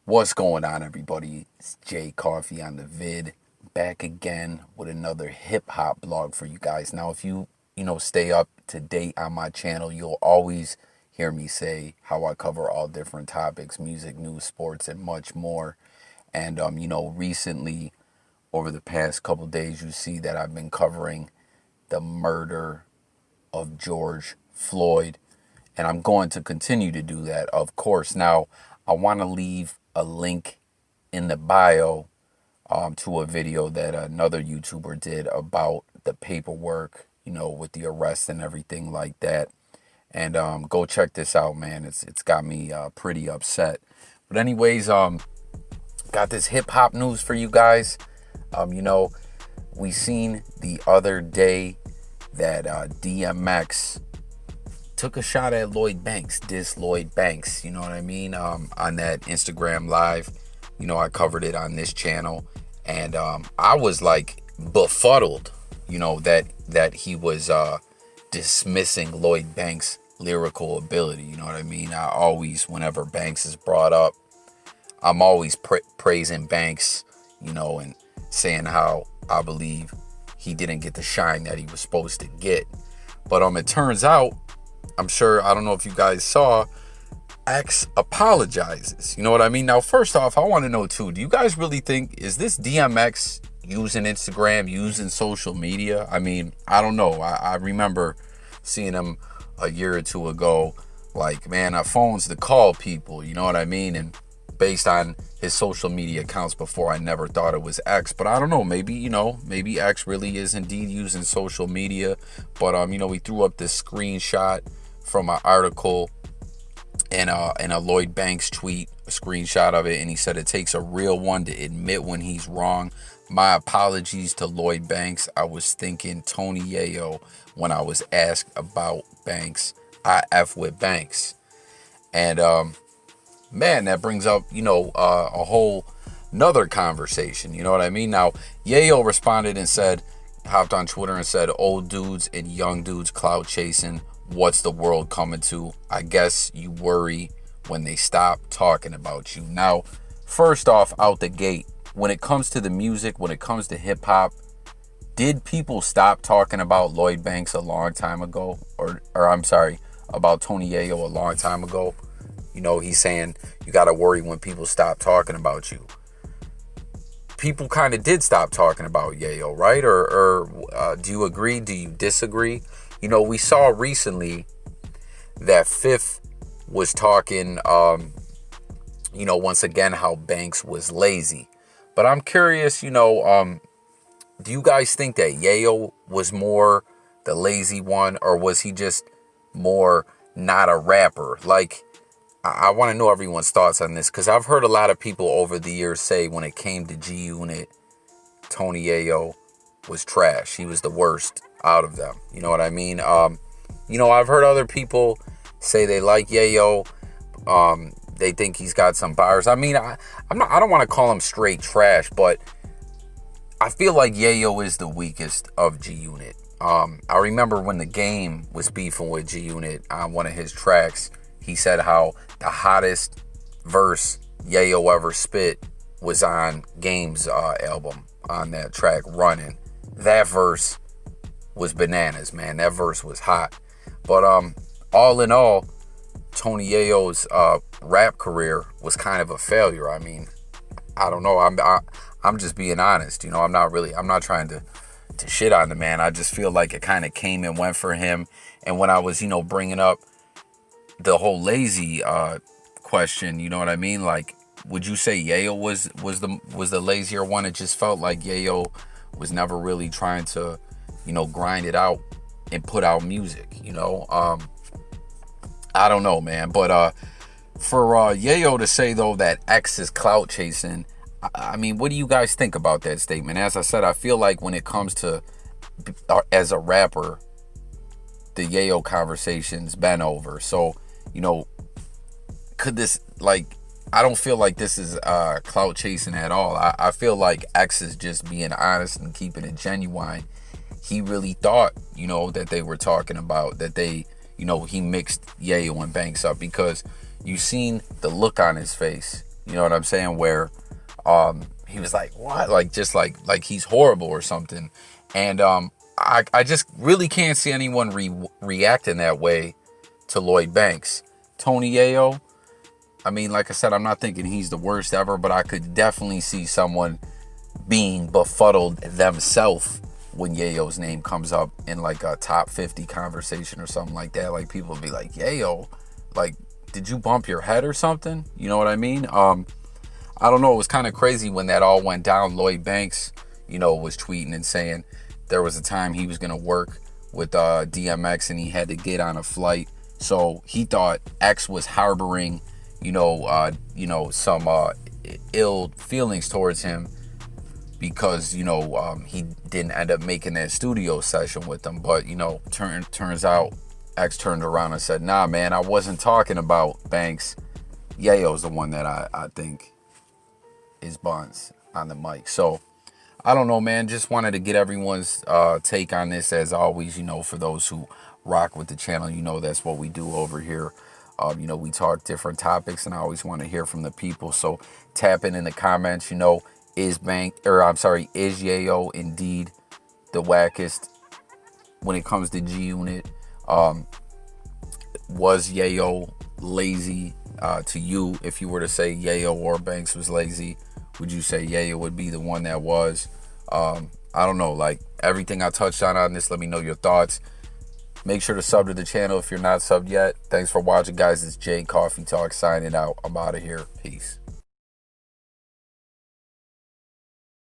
What's going on, everybody? It's Jay Coffee on the vid, back again with another hip hop blog for you guys. Now, if you stay up to date on my channel, you'll always hear me say how I cover all different topics: music, news, sports, and much more. And recently, over the past couple days, you see that I've been covering the murder of George Floyd, and I'm going to continue to do that, of course. Now, I want to leave a link in the bio to a video that another YouTuber did about the paperwork, with the arrest and everything like that. And go check this out, man. It's got me pretty upset. But anyways, got this hip hop news for you guys. We seen the other day that DMX took a shot at Lloyd Banks, diss Lloyd Banks, you know what I mean? On that Instagram live, I covered it on this channel, and I was like befuddled, that he was dismissing Lloyd Banks' lyrical ability, you know what I mean? I always, whenever Banks is brought up, I'm always praising Banks, and saying how I believe he didn't get the shine that he was supposed to get. But it turns out, I'm sure, I don't know if you guys saw, X apologizes. You know what I mean? Now, first off, I want to know too, do you guys really think, is this DMX using Instagram, using social media? I mean, I don't know. I remember seeing him a year or two ago, like, man, our phone's to call people, you know what I mean? And based on his social media accounts before, I never thought it was X. But I don't know, maybe X really is indeed using social media. But he threw up this screenshot from an article and a Lloyd Banks tweet, a screenshot of it, and he said it takes a real one to admit when he's wrong. My apologies to Lloyd Banks. I was thinking Tony Yayo when I was asked about Banks. I F with Banks. And man, that brings up, a whole another conversation. You know what I mean? Now, Yayo responded and said, hopped on Twitter and said, old dudes and young dudes clout chasing. What's the world coming to? I guess you worry when they stop talking about you. Now, first off, out the gate, when it comes to the music, when it comes to hip hop, did people stop talking about Lloyd Banks a long time ago? Or I'm sorry, about Tony Yayo a long time ago? He's saying you got to worry when people stop talking about you. People kind of did stop talking about Yayo, right? Or do you agree? Do you disagree? We saw recently that Fifth was talking, once again, how Banks was lazy. But I'm curious, do you guys think that Yayo was more the lazy one, or was he just more not a rapper? Like, I want to know everyone's thoughts on this, because I've heard a lot of people over the years say when it came to GUnit, Tony Yayo was trash. He was the worst out of them. You know what I mean? I've heard other people say they like Yayo. They think he's got some bars. I mean, I don't want to call him straight trash, but I feel like Yayo is the weakest of GUnit. I remember when the Game was beefing with GUnit on one of his tracks. He said how the hottest verse Yayo ever spit was on Game's album, on that track, Running. That verse was bananas, man. That verse was hot. But all in all, Tony Yayo's rap career was kind of a failure. I mean, I don't know. I'm just being honest. I'm not trying to shit on the man. I just feel like it kind of came and went for him. And when I was, bringing up the whole lazy question, you know what I mean? Like, would you say Yayo was the lazier one? It just felt like Yayo was never really trying to, grind it out and put out music. I don't know, man. But for Yayo to say though that X is clout chasing, I mean, what do you guys think about that statement? As I said, I feel like when it comes to as a rapper, the Yayo conversation's been over. So, could this, like, I don't feel like this is clout chasing at all. I feel like X is just being honest and keeping it genuine. He really thought, that they were talking about, that they, he mixed Yayo and Banks up, because you seen the look on his face You know what I'm saying? Where he was like, what? Like, just like he's horrible or something. And I just really can't see anyone reacting that way to Lloyd Banks. Tony Yayo, I mean, like I said, I'm not thinking he's the worst ever, but I could definitely see someone being befuddled themselves when Yayo's name comes up in like a top 50 conversation or something like that. Like, people be like, Yayo, like, did you bump your head or something? You know what I mean? I don't know. It was kind of crazy when that all went down. Lloyd Banks, was tweeting and saying there was a time he was going to work with DMX and he had to get on a flight. So he thought X was harboring, some ill feelings towards him because, he didn't end up making that studio session with them. But, turns out X turned around and said, nah, man, I wasn't talking about Banks. Yayo's the one that I think is buns on the mic. So I don't know, man. Just wanted to get everyone's take on this. As always, for those who rock with the channel, that's what we do over here. We talk different topics, and I always want to hear from the people. So tap in the comments. Is Yayo indeed the wackest when it comes to GUnit? Was Yayo lazy to you? If you were to say Yayo or Banks was lazy, would you say Yayo would be the one that was? I don't know. Like, everything I touched on this, let me know your thoughts. Make sure to sub to the channel if you're not subbed yet. Thanks for watching, guys. It's Jay Coffee Talk signing out. I'm out of here. Peace.